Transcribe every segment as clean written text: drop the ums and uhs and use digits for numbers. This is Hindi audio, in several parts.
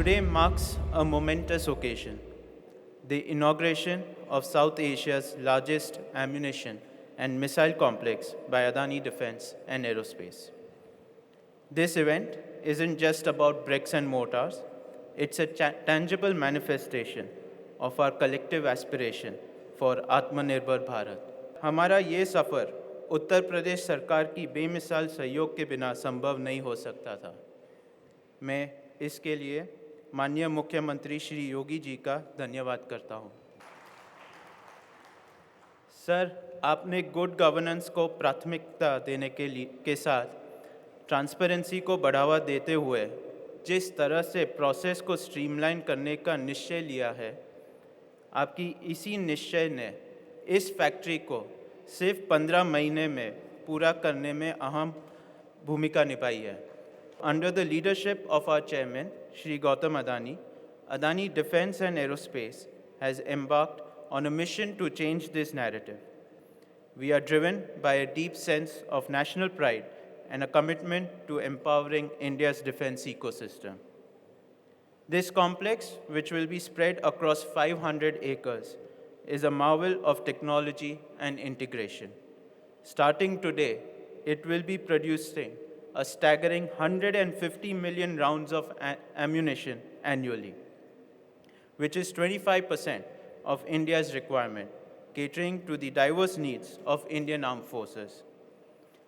Today marks a momentous occasion, the inauguration of South Asia's largest ammunition and missile complex by Adani Defense and Aerospace. This event isn't just about bricks and mortars, it's a tangible manifestation of our collective aspiration for Atmanirbhar Bharat. हमारा ये सफ़र उत्तर प्रदेश सरकार की बेमिसाल सहयोग के बिना संभव नहीं हो सकता था। मैं इसके लिए माननीय मुख्यमंत्री श्री योगी जी का धन्यवाद करता हूँ। सर, आपने गुड गवर्नेंस को प्राथमिकता देने के साथ ट्रांसपेरेंसी को बढ़ावा देते हुए जिस तरह से प्रोसेस को स्ट्रीमलाइन करने का निश्चय लिया है, आपकी इसी निश्चय ने इस फैक्ट्री को सिर्फ 15 महीने में पूरा करने में अहम भूमिका निभाई है। Under the leadership of our chairman, Shri Gautam Adani, Adani Defense and Aerospace has embarked on a mission to change this narrative. We are driven by a deep sense of national pride and a commitment to empowering India's defense ecosystem. This complex, which will be spread across 500 acres, is a marvel of technology and integration. Starting today, it will be producing a staggering 150 million rounds of ammunition annually, which is 25% of India's requirement, catering to the diverse needs of Indian armed forces.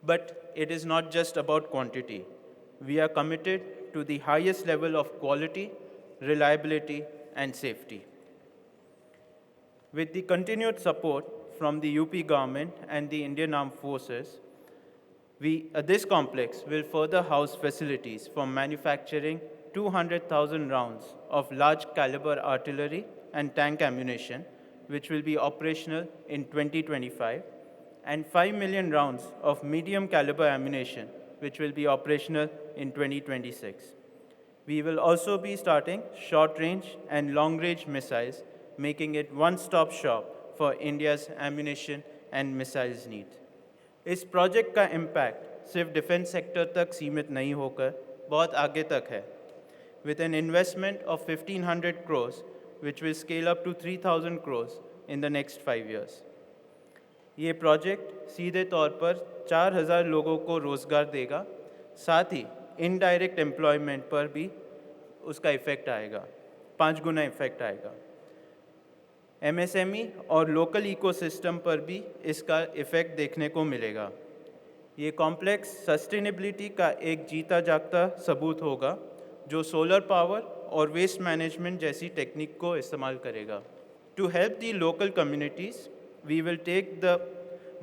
But it is not just about quantity. We are committed to the highest level of quality, reliability, and safety. With the continued support from the UP government and the Indian Armed Forces, this complex will further house facilities for manufacturing 200,000 rounds of large caliber artillery and tank ammunition, which will be operational in 2025, and 5 million rounds of medium caliber ammunition, which will be operational in 2026. We will also be starting short range and long range missiles, making it one-stop shop for India's ammunition and missiles needs. इस प्रोजेक्ट का इम्पैक्ट सिर्फ डिफेंस सेक्टर तक सीमित नहीं होकर बहुत आगे तक है। With an investment of 1,500 crores, which will scale up to 3,000 crores in the next 5 years. ये प्रोजेक्ट सीधे तौर पर 4,000 लोगों को रोज़गार देगा, साथ ही इनडायरेक्ट एम्प्लॉयमेंट पर भी उसका इफ़ेक्ट आएगा, 5 गुना इफ़ेक्ट आएगा। MSME और लोकल इकोसिस्टम पर भी इसका इफ़ेक्ट देखने को मिलेगा। ये कॉम्प्लेक्स सस्टेनेबिलिटी का एक जीता जागता सबूत होगा, जो सोलर पावर और वेस्ट मैनेजमेंट जैसी टेक्निक को इस्तेमाल करेगा। To help the local communities, we will take the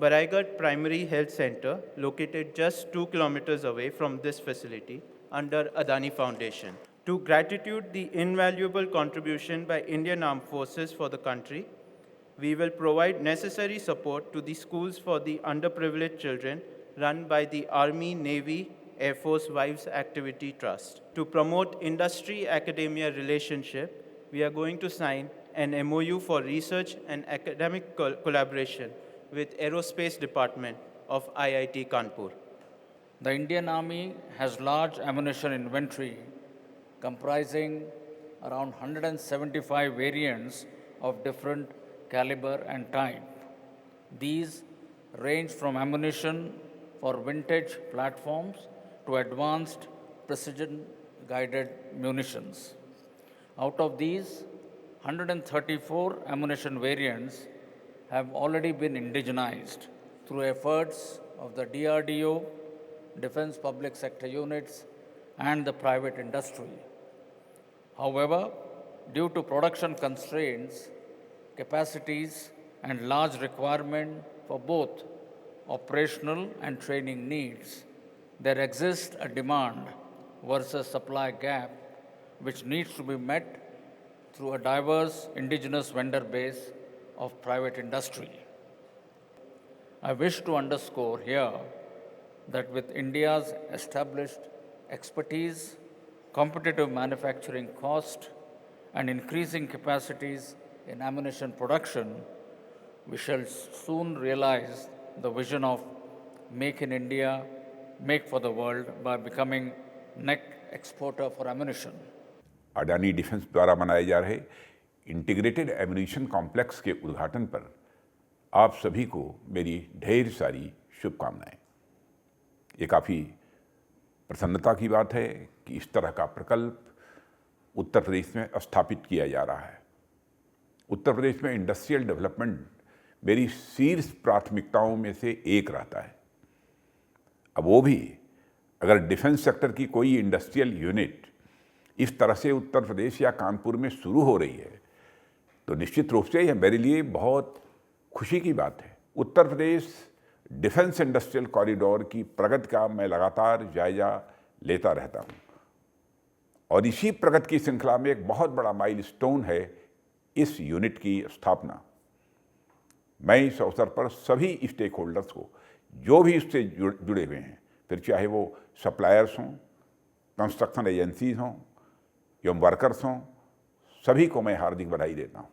Baraigarh Primary Health Center, located just 2 kilometers away from this facility, under Adani Foundation. To gratitude the invaluable contribution by Indian Armed Forces for the country, we will provide necessary support to the schools for the underprivileged children run by the Army, Navy, Air Force Wives Activity Trust. To promote industry-academia relationship, we are going to sign an MOU for research and academic collaboration with Aerospace Department of IIT Kanpur. The Indian Army has large ammunition inventory comprising around 175 variants of different caliber and type. These range from ammunition for vintage platforms to advanced precision-guided munitions. Out of these, 134 ammunition variants have already been indigenized through efforts of the DRDO, Defense Public Sector Units, and the private industry. However, due to production constraints, capacities, and large requirement for both operational and training needs, there exists a demand versus supply gap which needs to be met through a diverse indigenous vendor base of private industry. I wish to underscore here that with India's established expertise, competitive manufacturing cost, and increasing capacities in ammunition production, we shall soon realize the vision of Make in India, Make for the World by becoming net exporter for ammunition. Adani defence द्वारा बनाए जा रहे इंटीग्रेटेड एम्यूनिशन कॉम्प्लेक्स के उद्घाटन पर आप सभी को मेरी ढेर सारी शुभकामनाएं। ये काफ़ी प्रसन्नता की बात है कि इस तरह का प्रकल्प उत्तर प्रदेश में स्थापित किया जा रहा है। उत्तर प्रदेश में इंडस्ट्रियल डेवलपमेंट मेरी शीर्ष प्राथमिकताओं में से एक रहता है। अब वो भी अगर डिफेंस सेक्टर की कोई इंडस्ट्रियल यूनिट इस तरह से उत्तर प्रदेश या कानपुर में शुरू हो रही है तो निश्चित रूप से यह मेरे लिए बहुत खुशी की बात है। Uttar Pradesh defence industrial corridor की प्रगति का मैं लगातार जायजा लेता रहता हूँ और इसी प्रगति की श्रृंखला में एक बहुत बड़ा माइलस्टोन है इस यूनिट की स्थापना। मैं इस अवसर पर सभी स्टेक होल्डर्स को, जो भी इससे जुड़े हुए हैं, फिर चाहे वो सप्लायर्स हों, कंस्ट्रक्शन एजेंसीज हों या वर्कर्स हों, सभी को मैं हार्दिक बधाई देता हूँ।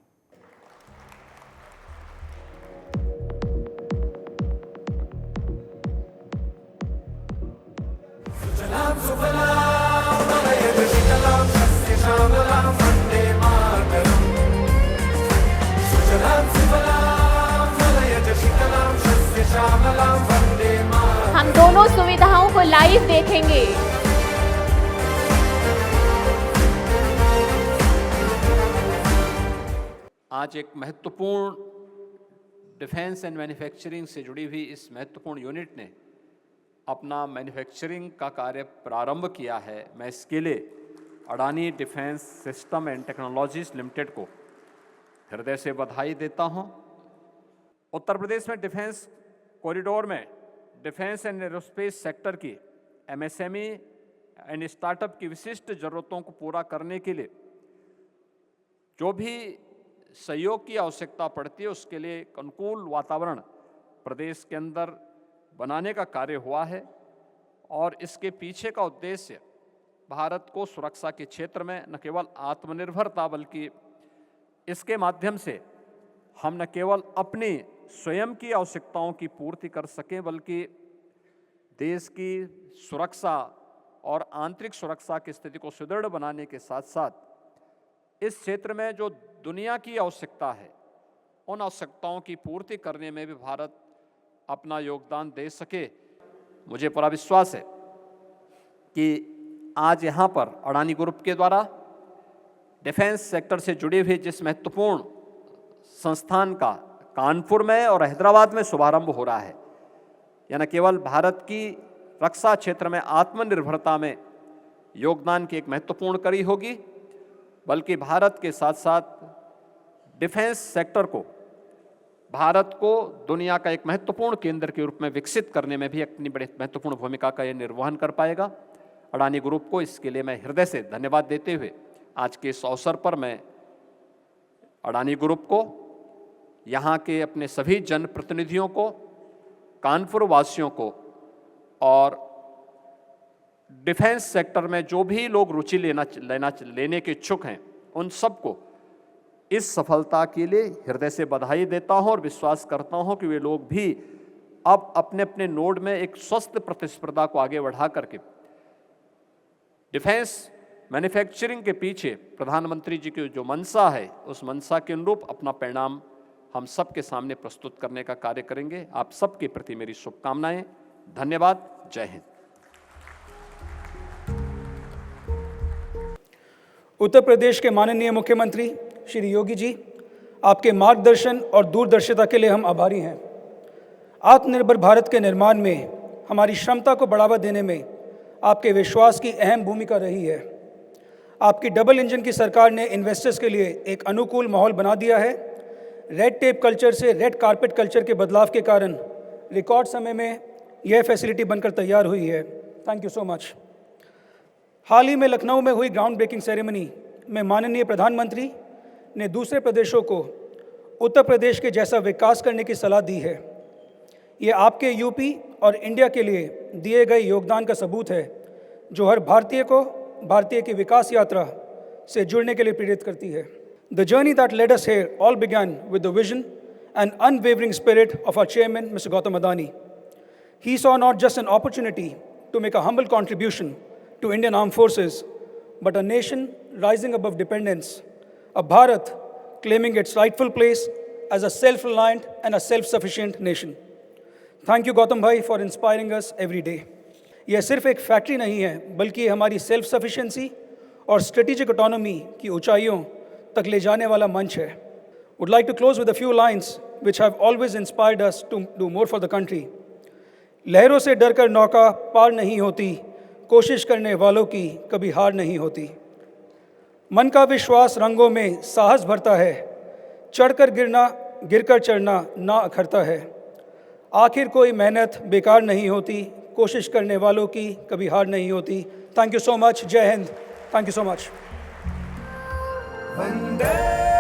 हम दोनों सुविधाओं को लाइव देखेंगे। आज एक महत्वपूर्ण डिफेंस एंड मैन्युफैक्चरिंग से जुड़ी हुई इस महत्वपूर्ण यूनिट ने अपना मैन्युफैक्चरिंग का कार्य प्रारंभ किया है। मैं इसके लिए Adani defence system and technologies limited को हृदय से बधाई देता हूं। उत्तर प्रदेश में डिफेंस कॉरिडोर में डिफेंस एंड एरोस्पेस सेक्टर की एमएसएमई एंड स्टार्टअप की विशिष्ट ज़रूरतों को पूरा करने के लिए जो भी सहयोग की आवश्यकता पड़ती है उसके लिए एक अनुकूल वातावरण प्रदेश के अंदर बनाने का कार्य हुआ है और इसके पीछे का उद्देश्य भारत को सुरक्षा के क्षेत्र में न केवल आत्मनिर्भरता बल्कि इसके माध्यम से हम न केवल अपनी स्वयं की आवश्यकताओं की पूर्ति कर सकें बल्कि देश की सुरक्षा और आंतरिक सुरक्षा की स्थिति को सुदृढ़ बनाने के साथ साथ इस क्षेत्र में जो दुनिया की आवश्यकता है उन आवश्यकताओं की पूर्ति करने में भी भारत अपना योगदान दे सके। मुझे पूरा विश्वास है कि आज यहाँ पर अडानी ग्रुप के द्वारा डिफेंस सेक्टर से जुड़े हुए जिस महत्वपूर्ण संस्थान का कानपुर में और हैदराबाद में शुभारंभ हो रहा है, यह न केवल भारत की रक्षा क्षेत्र में आत्मनिर्भरता में योगदान की एक महत्वपूर्ण कड़ी होगी बल्कि भारत के साथ साथ डिफेंस सेक्टर को भारत को दुनिया का एक महत्वपूर्ण केंद्र के रूप में विकसित करने में भी अपनी बड़ी महत्वपूर्ण भूमिका का यह निर्वहन कर पाएगा। अडानी ग्रुप को इसके लिए मैं हृदय से धन्यवाद देते हुए आज के इस अवसर पर मैं अडानी ग्रुप को, यहाँ के अपने सभी जनप्रतिनिधियों को, कानपुर वासियों को और डिफेंस सेक्टर में जो भी लोग रुचि लेने के इच्छुक हैं उन सबको इस सफलता के लिए हृदय से बधाई देता हूं और विश्वास करता हूं कि वे लोग भी अब अपने अपने नोड में एक स्वस्थ प्रतिस्पर्धा को आगे बढ़ा करके डिफेंस मैन्युफैक्चरिंग के पीछे प्रधानमंत्री जी की जो मंशा है उस मंशा के अनुरूप अपना परिणाम हम सबके सामने प्रस्तुत करने का कार्य करेंगे। आप सबके प्रति मेरी शुभकामनाएं। धन्यवाद। जय हिंद। उत्तर प्रदेश के माननीय मुख्यमंत्री श्री योगी जी, आपके मार्गदर्शन और दूरदर्शिता के लिए हम आभारी हैं। आत्मनिर्भर भारत के निर्माण में हमारी क्षमता को बढ़ावा देने में आपके विश्वास की अहम भूमिका रही है। आपकी डबल इंजन की सरकार ने इन्वेस्टर्स के लिए एक अनुकूल माहौल बना दिया है। रेड टेप कल्चर से रेड कारपेट कल्चर के बदलाव के कारण रिकॉर्ड समय में यह फैसिलिटी बनकर तैयार हुई है। Thank you so much. हाल ही में लखनऊ में हुई ग्राउंड ब्रेकिंग सेरेमनी में माननीय प्रधानमंत्री ने दूसरे प्रदेशों को उत्तर प्रदेश के जैसा विकास करने की सलाह दी है। ये आपके यूपी और इंडिया के लिए दिए गए योगदान का सबूत है जो हर भारतीय को भारतीय की विकास यात्रा से जुड़ने के लिए प्रेरित करती है। The journey that led us here all began with the vision and unwavering spirit of our chairman, Mr. Gautam Adani. He saw not just an opportunity to make a humble contribution to Indian Armed Forces, but a nation rising above dependence, a Bharat claiming its rightful place as a self-reliant and a self-sufficient nation. Thank you Gautam Bhai for inspiring us every day. यह सिर्फ एक फैक्ट्री नहीं है, बल्कि ये हमारी सेल्फ सफिशिएंसी और स्ट्रेटेजिक ऑटोनॉमी की ऊंचाइयों तक ले जाने वाला मंच है. Would like to close with a few lines which have always inspired us to do more for the country. लहरों से डरकर नौका पार नहीं होती, कोशिश करने वालों की कभी हार नहीं होती. मन का विश्वास रंगों में साहस भरता है, चढ़कर गिरना गिरकर चढ़ना ना अखरता है. आखिर कोई मेहनत बेकार नहीं होती, कोशिश करने वालों की कभी हार नहीं होती. Thank you so much. जय Hind. Thank you so much. Vande